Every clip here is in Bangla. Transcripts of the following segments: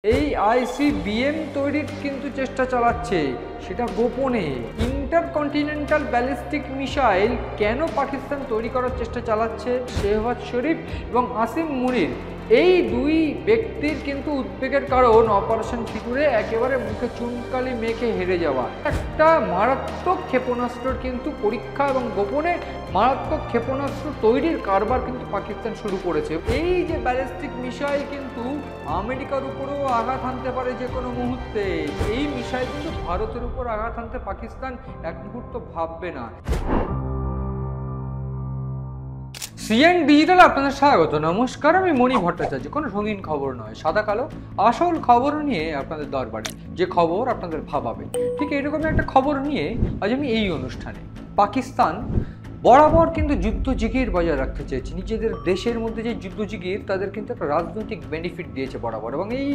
এই আইসিবিএম তৈরির কিন্তু চেষ্টা চালাচ্ছে, সেটা গোপনে। ইন্টারকন্টিনেন্টাল ব্যালিস্টিক মিসাইল কেন পাকিস্তান তৈরি করার চেষ্টা চালাচ্ছে? শেহবাজ শরীফ এবং আসিম মুনির এই দুই ব্যক্তির কিন্তু উদ্বেগের কারণ অপারেশন সিঁদুরে একেবারে মুখে চুনকালি মেখে হেরে যাওয়া। একটা মারাত্মক ক্ষেপণাস্ত্রের কিন্তু পরীক্ষা এবং গোপনে মারাত্মক ক্ষেপণাস্ত্র তৈরির কারবার কিন্তু পাকিস্তান শুরু করেছে। এই যে ব্যালিস্টিক মিসাইল কিন্তু আমেরিকার উপরেও আঘাত হানতে পারে যে কোনো মুহূর্তে। এই মিসাইল কিন্তু ভারতের উপর আঘাত হানতে পাকিস্তান এক মুহূর্ত ভাববে না। সিএন ডিজিটাল আপনাদের স্বাগত। নমস্কার, আমি মণি ভট্টাচার্য। কোনো রঙিন খবর নয়, সাদা কালো আসল খবর নিয়ে আপনাদের দরবারে, যে খবর আপনাদের ভাবাবে। ঠিক এরকমই একটা খবর নিয়ে আজ আমি এই অনুষ্ঠানে। পাকিস্তান বরাবর কিন্তু যুদ্ধজিগির বজায় রাখতে চেয়েছে। নিজেদের দেশের মধ্যে যে যুদ্ধজিগির, তাদের কিন্তু একটা রাজনৈতিক বেনিফিট দিয়েছে বরাবর, এবং এই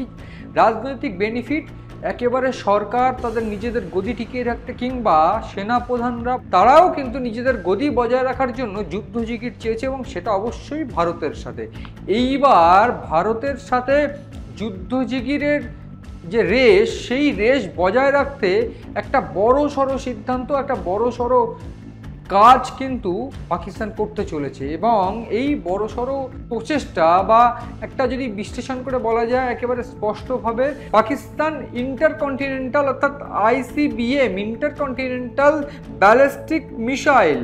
রাজনৈতিক বেনিফিট একেবারে সরকার তাদের নিজেদের গদি টিকিয়ে রাখতে কিংবা সেনাপ্রধানরা তারাও কিন্তু নিজেদের গদি বজায় রাখার জন্য যুদ্ধজিগির চেয়েছে, এবং সেটা অবশ্যই ভারতের সাথে। এইবার ভারতের সাথে যুদ্ধজিগিরের যে রেস, সেই রেস বজায় রাখতে একটা বড় সড়ো সিদ্ধান্ত, একটা বড় সড়ো কাজ কিন্তু পাকিস্তান করতে চলেছে। এবং এই বড়সড় প্রচেষ্টা বা একটা যদি বিশ্লেষণ করে বলা যায় একেবারে স্পষ্টভাবে, পাকিস্তান ইন্টারকন্টিনেন্টাল অর্থাৎ আইসিবিএম ইন্টারকন্টিনেন্টাল ব্যালিস্টিক মিসাইল,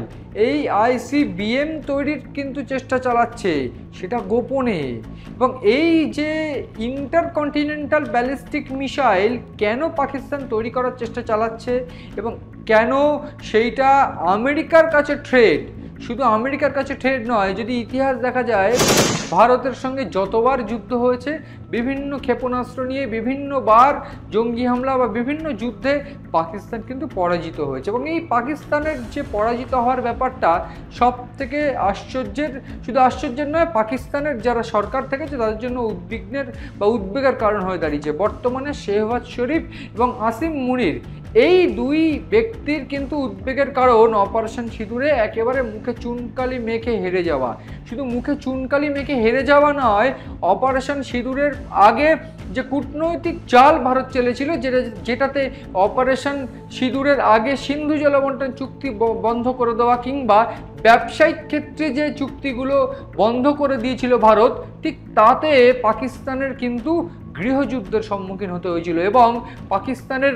এই আইসিবিএম তৈরির কিন্তু চেষ্টা চালাচ্ছে, সেটা গোপনে। এবং এই যে ইন্টারকন্টিনেন্টাল ব্যালিস্টিক মিসাইল কেন পাকিস্তান তৈরি করার চেষ্টা চালাচ্ছে এবং কেন সেইটা আমেরিকার কাছে থ্রেট, শুধু আমেরিকার কাছে থ্রেট নয়, যদি ইতিহাস দেখা যায় ভারতের সঙ্গে যতবার যুদ্ধ হয়েছে বিভিন্ন ক্ষেপণাস্ত্র নিয়ে, বিভিন্নবার জঙ্গি হামলা বা বিভিন্ন যুদ্ধে পাকিস্তান কিন্তু পরাজিত হয়েছে। এবং এই পাকিস্তানের যে পরাজিত হওয়ার ব্যাপারটা সব থেকে আশ্চর্যের, শুধু আশ্চর্যের নয়, পাকিস্তানের যারা সরকার থেকেছে তাদের জন্য উদ্বিগ্নের বা উদ্বেগের কারণ হয়ে দাঁড়িয়েছে। বর্তমানে শেহবাজ শরীফ এবং আসিম মুনির এই দুই ব্যক্তির কিন্তু উদ্বেগের কারণ অপারেশন সিঁদুরে একেবারে মুখে চুনকালি মেখে হেরে যাওয়া। শুধু মুখে চুনকালি মেখে হেরে যাওয়া নয়, অপারেশন সিঁদুরের আগে যে কূটনৈতিক চাল ভারত চলেছিল, যেটাতে অপারেশন সিঁদুরের আগে সিন্ধু জলবন্টন চুক্তি বন্ধ করে দেওয়া কিংবা ব্যবসায়িক ক্ষেত্রে যে চুক্তিগুলো বন্ধ করে দিয়েছিল ভারত, ঠিক তাতে পাকিস্তানের কিন্তু গৃহযুদ্ধের সম্মুখীন হতে হয়েছিল। এবং পাকিস্তানের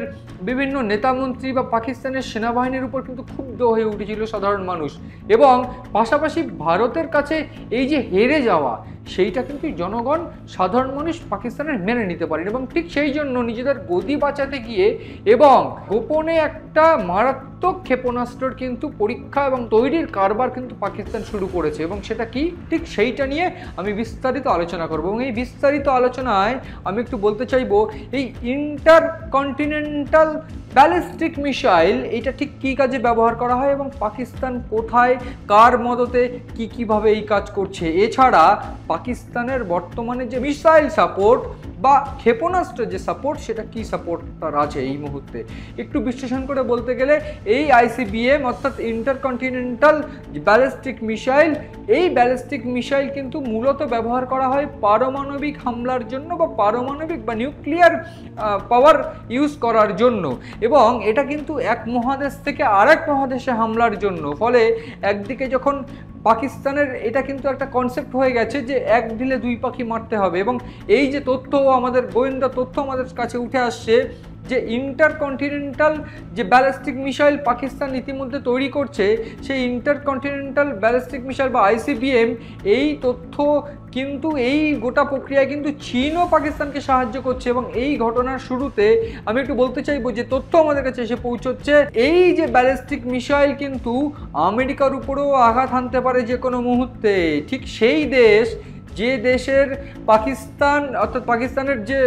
বিভিন্ন নেতামন্ত্রী বা পাকিস্তানের সেনাবাহিনীর উপর কিন্তু ক্ষুব্ধ হয়ে উঠেছিল সাধারণ মানুষ। এবং পাশাপাশি ভারতের কাছে এই যে হেরে যাওয়া, সেইটা কিন্তু জনগণ, সাধারণ মানুষ পাকিস্তানের মেনে নিতে পারেন। এবং ঠিক সেই জন্য নিজেদের গদি বাঁচাতে গিয়ে এবং গোপনে একটা মারাত্মক ক্ষেপণাস্ত্রের কিন্তু পরীক্ষা এবং তৈরির কারবার কিন্তু পাকিস্তান শুরু করেছে। এবং সেটা কি, ঠিক সেইটা নিয়ে আমি বিস্তারিত আলোচনা করব। এবং এই বিস্তারিত আলোচনায় আমি একটু বলতে চাইবো, এই ইন্টারকন্টিনেন্টাল ব্যালিস্টিক মিসাইল এটা ঠিক কী কাজে ব্যবহার করা হয় এবং পাকিস্তান কোথায়, কার মদতে, কীভাবে এই কাজ করছে। এছাড়া পাকিস্তানের বর্তমানে যে মিসাইল সাপোর্ট বা ক্ষেপণাস্ত্রের যে সাপোর্ট, সেটা কি সাপোর্ট তার আছে এই মুহূর্তে। একটু বিশ্লেষণ করে বলতে গেলে, এই আইসিবিএম অর্থাৎ ইন্টারকন্টিনেন্টাল ব্যালিস্টিক মিসাইল, এই ব্যালিস্টিক মিসাইল কিন্তু মূলত ব্যবহার করা হয় পারমাণবিক হামলার জন্য বা পারমাণবিক বা নিউক্লিয়ার পাওয়ার ইউজ করার জন্য। এবং এটা কিন্তু এক মহাদেশ থেকে আরেক মহাদেশে হামলার জন্য। ফলে একদিকে যখন পাকিস্তানের এটা কিন্তু একটা কনসেপ্ট হয়ে গেছে যে এক ঢিলে দুই পাখি মারতে হবে। এবং এই যে তথ্য, আমাদের গোয়েন্দা তথ্য আমাদের কাছে উঠে আসছে যে ইন্টারকন্টিনেন্টাল যে ব্যালিস্টিক মিসাইল পাকিস্তান ইতিমধ্যে তৈরি করছে, সেই ইন্টারকন্টিনেন্টাল ব্যালিস্টিক মিসাইল বা আইসিবিএম, এই তথ্য কিন্তু এই গোটা প্রক্রিয়ায় কিন্তু চীনও পাকিস্তানকে সাহায্য করছে। এবং এই ঘটনার শুরুতে আমি একটু বলতে চাইবো যে তথ্য আমাদের কাছে এসে পৌঁছচ্ছে, এই যে ব্যালিস্টিক মিসাইল কিন্তু আমেরিকার উপরেও আঘাত হানতে পারে যে কোনো মুহূর্তে। ঠিক সেই দেশ, যে দেশের পাকিস্তান অর্থাৎ পাকিস্তানের যে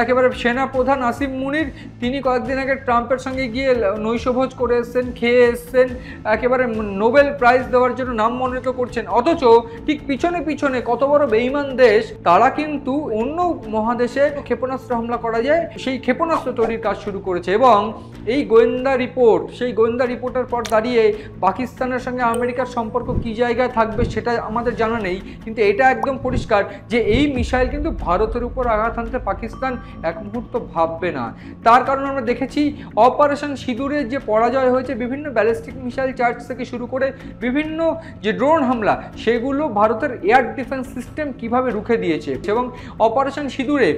একেবারে সেনাপ্রধান আসিম মুনির, তিনি কয়েকদিন আগে ট্রাম্পের সঙ্গে গিয়ে নৈশভোজ করে এসছেন, খেয়ে এসছেন, একেবারে নোবেল প্রাইজ দেওয়ার জন্য নাম মনোনীত করছেন। অথচ ঠিক পিছনে পিছনে কত বড় বেঈমান দেশ, তারা কিন্তু অন্য মহাদেশে ক্ষেপণাস্ত্র হামলা করা যায় সেই ক্ষেপণাস্ত্র তৈরির কাজ শুরু করেছে। এবং এই গোয়েন্দা রিপোর্ট, সেই গোয়েন্দা রিপোর্টের পর দাঁড়িয়ে পাকিস্তানের সঙ্গে আমেরিকার সম্পর্ক কী জায়গায় থাকবে সেটা আমাদের জানা নেই, কিন্তু এটা একদম পরিষ্কার যে এই মিসাইল কিন্তু ভারতের উপর আঘাত আনতে পাকিস্তান এক মুহূর্ত ভাববে না। তার কারণ আমরা দেখেছি অপারেশন সিঁদুরের যে পরাজয় হয়েছে, বিভিন্ন ব্যালিস্টিক মিসাইল চার্জ থেকে শুরু করে বিভিন্ন যে ড্রোন হামলা, সেগুলো ভারতের এয়ার ডিফেন্স সিস্টেম কিভাবে রুখে দিয়েছে। এবং অপারেশন সিঁদুরে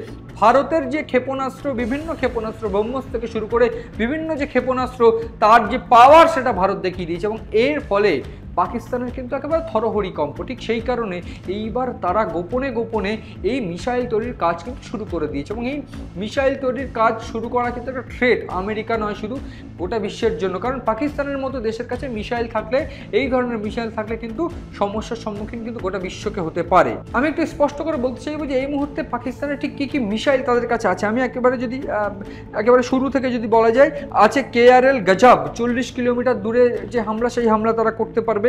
ভারতের যে ক্ষেপণাস্ত্র, বিভিন্ন ক্ষেপণাস্ত্র ব্রহ্মস থেকে শুরু করে বিভিন্ন যে ক্ষেপণাস্ত্র, তার যে পাওয়ার সেটা ভারত দেখিয়ে দিয়েছে। এবং এর ফলে পাকিস্তানের কিন্তু একেবারে থরহরিকম্প। ঠিক সেই কারণে এইবার তারা গোপনে গোপনে এই মিসাইল তৈরির কাজ কিন্তু শুরু করে দিয়েছে। এবং এই মিসাইল তৈরির কাজ শুরু করা কিন্তু একটা থ্রেট আমেরিকা নয়, শুধু গোটা বিশ্বের জন্য। কারণ পাকিস্তানের মতো দেশের কাছে মিসাইল থাকলে, এই ধরনের মিসাইল থাকলে কিন্তু সমস্যার সম্মুখীন কিন্তু গোটা বিশ্বকে হতে পারে। আমি একটু স্পষ্ট করে বলতে চাইবো যে এই মুহূর্তে পাকিস্তানের ঠিক কী কী মিসাইল তাদের কাছে আছে। আমি একেবারে শুরু থেকে যদি বলা যায়, আছে KRL গজব, 40 কিলোমিটার দূরে যে হামলা, সেই হামলা তারা করতে পারবে।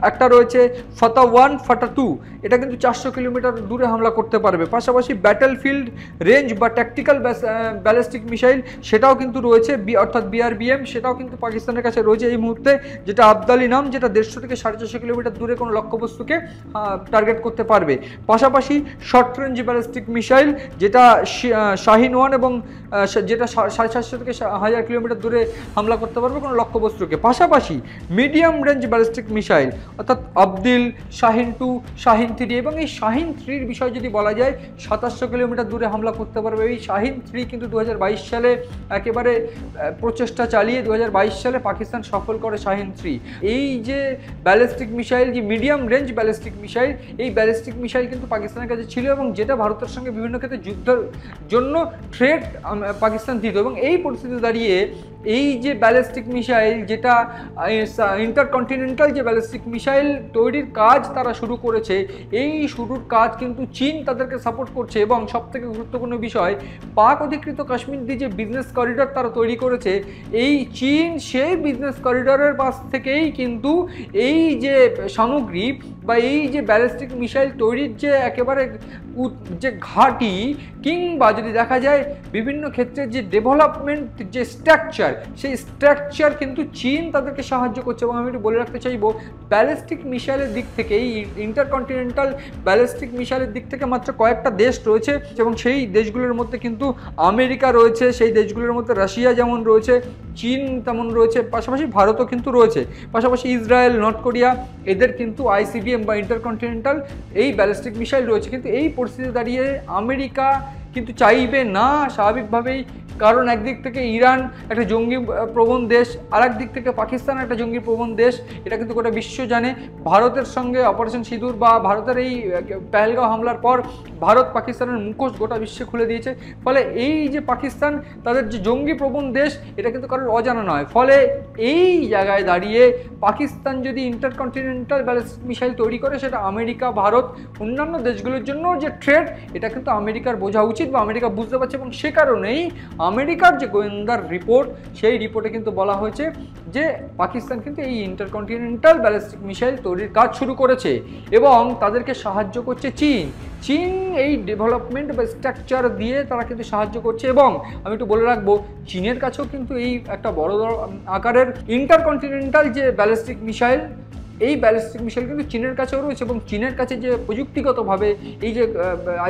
একটা রয়েছে ফাতা 1, ফাতা 2, এটা কিন্তু 400 কিলোমিটার দূরে হামলা করতে পারবে। পাশাপাশি ব্যাটেলফিল্ড রেঞ্জ বা ট্যাকটিক্যাল ব্যালিস্টিক মিসাইল, সেটাও কিন্তু রয়েছে, অর্থাৎ BRBM, সেটাও কিন্তু পাকিস্তানের কাছে রয়েছে এই মুহূর্তে, যেটা আবদালি নাম, যেটা 150 থেকে 450 কিলোমিটার দূরে কোনো লক্ষ্যবস্তুকে টার্গেট করতে পারবে। পাশাপাশি শর্ট রেঞ্জ ব্যালিস্টিক মিসাইল, যেটা শাহিন 1 এবং যেটা 750 থেকে 1000 কিলোমিটার দূরে হামলা করতে পারবে কোনো লক্ষ্যবস্তুকে। পাশাপাশি মিডিয়াম রেঞ্জ ব্যালিস্টিক মিসাইল, অর্থাৎ আবদিল, শাহিন 2, শাহিন 3, এবং এই শাহিন 3-র বিষয় যদি বলা যায়, 2700 কিলোমিটার দূরে হামলা করতে পারবে। এই শাহিন 3 কিন্তু 2022 সালে একেবারে প্রচেষ্টা চালিয়ে 2022 সালে পাকিস্তান সফল করে শাহিন 3। এই যে ব্যালিস্টিক মিসাইল, যে মিডিয়াম রেঞ্জ ব্যালিস্টিক মিসাইল, এই ব্যালিস্টিক মিসাইল কিন্তু পাকিস্তানের কাছে ছিল এবং যেটা ভারতের সঙ্গে বিভিন্ন ক্ষেত্রে যুদ্ধের জন্য থ্রেট পাকিস্তান দিত। এবং এই পরিস্থিতি দাঁড়িয়ে এই যে ব্যালিস্টিক মিসাইল, যেটা ইন্টারকন্টিনেন্টাল যে ব্যালিস্টিক মিসাইল তৈরির কাজ তারা শুরু করেছে, এই শুরুর কাজ কিন্তু চীন তাদেরকে সাপোর্ট করছে। এবং সবথেকে গুরুত্বপূর্ণ বিষয়, পাক অধিকৃত কাশ্মীর দিয়ে যে বিজনেস করিডর তারা তৈরি করেছে, এই চীন সেই বিজনেস করিডরের পাশ থেকেই কিন্তু এই যে সামগ্রী বা এই যে ব্যালিস্টিক মিসাইল তৈরির যে একেবারে যে ঘাঁটি, কিংবা যদি দেখা যায় বিভিন্ন ক্ষেত্রে যে ডেভেলপমেন্ট যে স্ট্রাকচার, সেই স্ট্রাকচার কিন্তু চীন তাদেরকে সাহায্য করছে। এবং আমি একটু বলে রাখতে চাইবো, ব্যালিস্টিক মিসাইলের দিক থেকে, এই ইন্টারকন্টিনেন্টাল ব্যালিস্টিক মিসাইলের দিক থেকে মাত্র কয়েকটা দেশ রয়েছে, এবং সেই দেশগুলোর মধ্যে কিন্তু আমেরিকা রয়েছে, সেই দেশগুলোর মধ্যে রাশিয়া যেমন রয়েছে, চীন তেমন রয়েছে, পাশাপাশি ভারতও কিন্তু রয়েছে, পাশাপাশি ইসরায়েল, নর্থ কোরিয়া, এদের কিন্তু ICBM বা ইন্টারকন্টিনেন্টাল এই ব্যালিস্টিক মিসাইল রয়েছে। কিন্তু এই পরিস্থিতি দাঁড়িয়ে আমেরিকা কিন্তু চাইবে না স্বাভাবিকভাবেই, কারণ একদিক থেকে ইরান একটা জঙ্গি প্রবণ দেশ, আর একদিক থেকে পাকিস্তান একটা জঙ্গি প্রবণ দেশ, এটা কিন্তু গোটা বিশ্ব জানে। ভারতের সঙ্গে অপারেশন সিঁদুর বা ভারতের এই পেহেলগাঁও হামলার পর ভারত পাকিস্তানের মুখোশ গোটা বিশ্বে খুলে দিয়েছে। ফলে এই যে পাকিস্তান তাদের যে জঙ্গি প্রবণ দেশ, এটা কিন্তু কারোর অজানা নয়। ফলে এই জায়গায় দাঁড়িয়ে পাকিস্তান যদি ইন্টারকন্টিনেন্টাল ব্যালিস্টিক মিসাইল তৈরি করে, সেটা আমেরিকা, ভারত, অন্যান্য দেশগুলোর জন্য যে থ্রেট, এটা কিন্তু আমেরিকার বোঝা উচিত বা আমেরিকা বুঝতে পারছে। এবং সে কারণেই আমেরিকার যে গোয়েন্দার রিপোর্ট, সেই রিপোর্টে কিন্তু বলা হয়েছে যে পাকিস্তান কিন্তু এই ইন্টারকন্টিনেন্টাল ব্যালিস্টিক মিসাইল তৈরির কাজ শুরু করেছে এবং তাদেরকে সাহায্য করছে চীন। চীন এই ডেভেলপমেন্ট বা স্ট্রাকচার দিয়ে তারা কিন্তু সাহায্য করছে। এবং আমি একটু বলে রাখবো, চীনের কাছেও কিন্তু এই একটা বড় আকারের ইন্টারকন্টিনেন্টাল যে ব্যালিস্টিক মিসাইল, এই ব্যালিস্টিক মিসাইল কিন্তু চীনের কাছেও রয়েছে। এবং চীনের কাছে যে প্রযুক্তিগতভাবে এই যে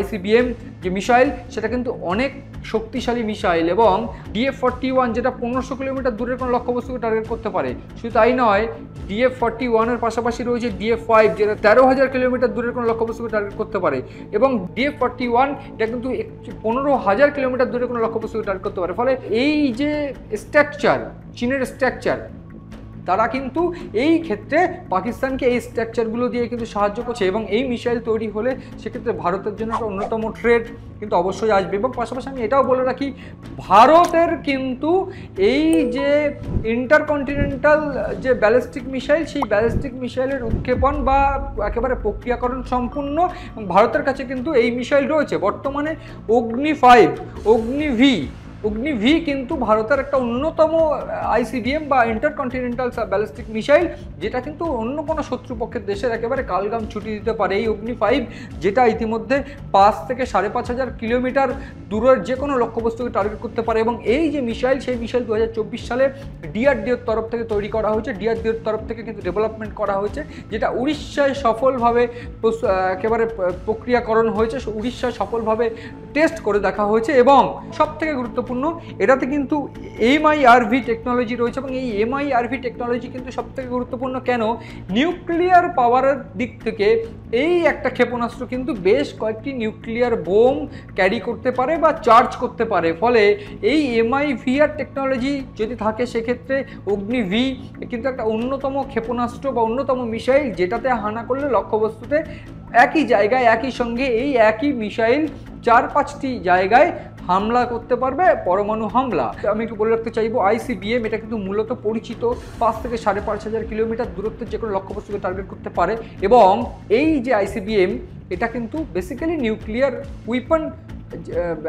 ICBM যে মিসাইল, সেটা কিন্তু অনেক শক্তিশালী মিসাইল। এবং DF-41, যেটা 1500 কিলোমিটার দূরের কোনো লক্ষ্যবস্তুকে টার্গেট করতে পারে। শুধু তাই নয়, DF-41-এর পাশাপাশি রয়েছে DF-5, যেটা 13,000 কিলোমিটার দূরের কোনো লক্ষ্যবস্তুকে টার্গেট করতে পারে। এবং DF-41 এটা কিন্তু 15,000 কিলোমিটার দূরে কোনো লক্ষ্যবস্তুকে টার্গেট করতে পারে। ফলে এই যে স্ট্রাকচার, চীনের স্ট্রাকচার, তারা কিন্তু এই ক্ষেত্রে পাকিস্তানকে এই স্ট্রাকচারগুলো দিয়ে কিন্তু সাহায্য করছে। এবং এই মিসাইল তৈরি হলে সেক্ষেত্রে ভারতের জন্য একটা অন্যতম থ্রেট কিন্তু অবশ্যই আসবে। এবং পাশাপাশি আমি এটাও বলে রাখি, ভারতের কিন্তু এই যে ইন্টারকন্টিনেন্টাল যে ব্যালিস্টিক মিসাইল, সেই ব্যালিস্টিক মিসাইলের উৎক্ষেপণ বা একেবারে প্রক্রিয়াকরণ সম্পূর্ণ, এবং ভারতের কাছে কিন্তু এই মিসাইল রয়েছে বর্তমানে। অগ্নি 5, অগ্নি V, অগ্নি ভি কিন্তু ভারতের একটা অন্যতম আইসিবিএম বা ইন্টারকন্টিনেন্টাল ব্যালিস্টিক মিসাইল, যেটা কিন্তু অন্য কোনো শত্রুপক্ষের দেশের একেবারে কালগাম ছুটি দিতে পারে। এই অগ্নি 5 যেটা ইতিমধ্যে 5 থেকে 5,500 কিলোমিটার দূরের যে কোনো লক্ষ্যবস্তুকে টার্গেট করতে পারে। এবং এই যে মিসাইল, সেই মিসাইল 2024 সালে ডিআরডিওর তরফ থেকে তৈরি করা হয়েছে, ডিআরডিওর তরফ থেকে কিন্তু ডেভেলপমেন্ট করা হয়েছে, যেটা উড়িষ্যায় সফলভাবে একেবারে প্রক্রিয়াকরণ হয়েছে, উড়িষ্যায় সফলভাবে টেস্ট করে দেখা হয়েছে। এবং সবথেকে গুরুত্বপূর্ণ, এটাতে কিন্তু এমআইআরভি টেকনোলজি রয়েছে। এবং এই এমআইআরভি টেকনোলজি কিন্তু সবথেকে গুরুত্বপূর্ণ কেন, নিউক্লিয়ার পাওয়ারের দিক থেকে এই একটা ক্ষেপণাস্ত্র কিন্তু বেশ কয়েকটি নিউক্লিয়ার বোম ক্যারি করতে পারে বা চার্জ করতে পারে। ফলে এই এমআইভিআর টেকনোলজি যদি থাকে, সেক্ষেত্রে অগ্নি ভি কিন্তু একটা অন্যতম ক্ষেপণাস্ত্র বা অন্যতম মিসাইল, যেটাতে হানা করলে লক্ষ্যবস্তুতে একই জায়গায় একই সঙ্গে এই একই মিসাইল 4-5টি জায়গায় হামলা করতে পারবে, পরমাণু হামলা। আমি একটু বলে রাখতে চাইবো, আইসিবিএম এটা কিন্তু মূলত পরিচিত 5 থেকে 5,500 কিলোমিটার দূরত্বের যে কোনো লক্ষ্যবস্তুকে টার্গেট করতে পারে। এবং এই যে আইসিবিএম, এটা কিন্তু বেসিক্যালি নিউক্লিয়ার উইপন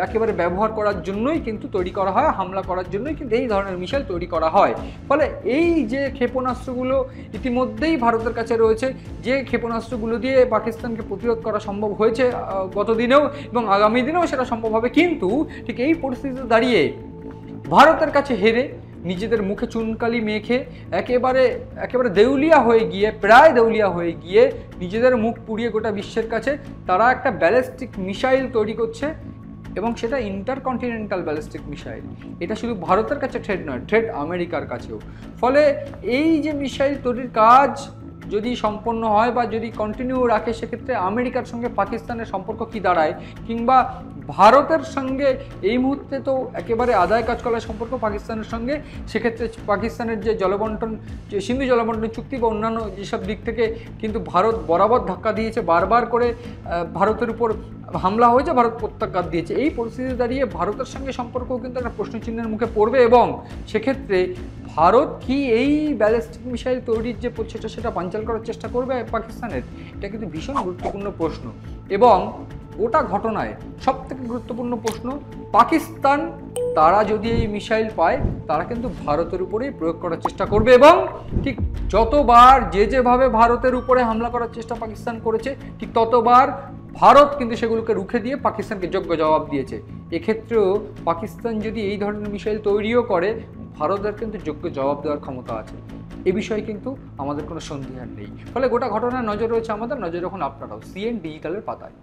একেবারে ব্যবহার করার জন্যই কিন্তু তৈরি করা হয়, হামলা করার জন্যই কিন্তু এই ধরনের মিসাইল তৈরি করা হয়। ফলে এই যে ক্ষেপণাস্ত্রগুলো ইতিমধ্যেই ভারতের কাছে রয়েছে, যে ক্ষেপণাস্ত্রগুলো দিয়ে পাকিস্তানকে প্রতিরোধ করা সম্ভব হয়েছে গত দিনেও এবং আগামী দিনেও সেটা সম্ভব হবে। কিন্তু ঠিক এই পরিস্থিতিতে দাঁড়িয়ে ভারতের কাছে হেরে, নিজেদের মুখে চুনকালি মেখে একেবারে দেউলিয়া হয়ে গিয়ে, প্রায় দেউলিয়া হয়ে গিয়ে, নিজেদের মুখ পুড়িয়ে গোটা বিশ্বের কাছে তারা একটা ব্যালিস্টিক মিসাইল তৈরি করছে, এবং সেটা ইন্টারকন্টিনেন্টাল ব্যালিস্টিক মিসাইল। এটা শুধু ভারতের কাছে থ্রেট নয়, থ্রেট আমেরিকার কাছেও। ফলে এই যে মিসাইল তৈরির কাজ যদি সম্পন্ন হয় বা যদি কন্টিনিউ রাখে, সেক্ষেত্রে আমেরিকার সঙ্গে পাকিস্তানের সম্পর্ক কি দাঁড়ায়, কিংবা ভারতের সঙ্গে এই মুহূর্তে তো একেবারে আদায় কাজ করার সম্পর্ক পাকিস্তানের সঙ্গে, সেক্ষেত্রে পাকিস্তানের যে জলবন্টন, যে সিন্ধু জলবন্টন চুক্তি বা অন্যান্য যেসব দিক থেকে কিন্তু ভারত বরাবর ধাক্কা দিয়েছে, বারবার করে ভারতের উপর হামলা হয়েছে, ভারত প্রত্যাঘাত দিয়েছে। এই পরিস্থিতিতে দাঁড়িয়ে ভারতের সঙ্গে সম্পর্কও কিন্তু একটা প্রশ্নচিহ্নের মুখে পড়বে। এবং সেক্ষেত্রে ভারত কি এই ব্যালিস্টিক মিসাইল তৈরির যে প্রচেষ্টা, সেটা বানচাল করার চেষ্টা করবে পাকিস্তানের? এটা কিন্তু ভীষণ গুরুত্বপূর্ণ প্রশ্ন। এবং গোটা ঘটনায় সবথেকে গুরুত্বপূর্ণ প্রশ্ন, পাকিস্তান তারা যদি এই মিসাইল পায়, তারা কিন্তু ভারতের উপরেই প্রয়োগ করার চেষ্টা করবে। এবং ঠিক যতবার যেভাবে ভারতের উপরে হামলা করার চেষ্টা পাকিস্তান করেছে, ঠিক ততবার ভারত কিন্তু সেগুলোকে রুখে দিয়ে পাকিস্তানকে যোগ্য জবাব দিয়েছে। এক্ষেত্রেও পাকিস্তান যদি এই ধরনের মিসাইল তৈরিও করে, ভারতের কিন্তু যোগ্য জবাব দেওয়ার ক্ষমতা আছে। এ বিষয়ে কিন্তু আমাদের কোনো সন্দেহ নেই। ফলে গোটা ঘটনার নজর রয়েছে আমাদের, নজর রাখুন আপনারাও সিএন ডিজিটালের পাতায়।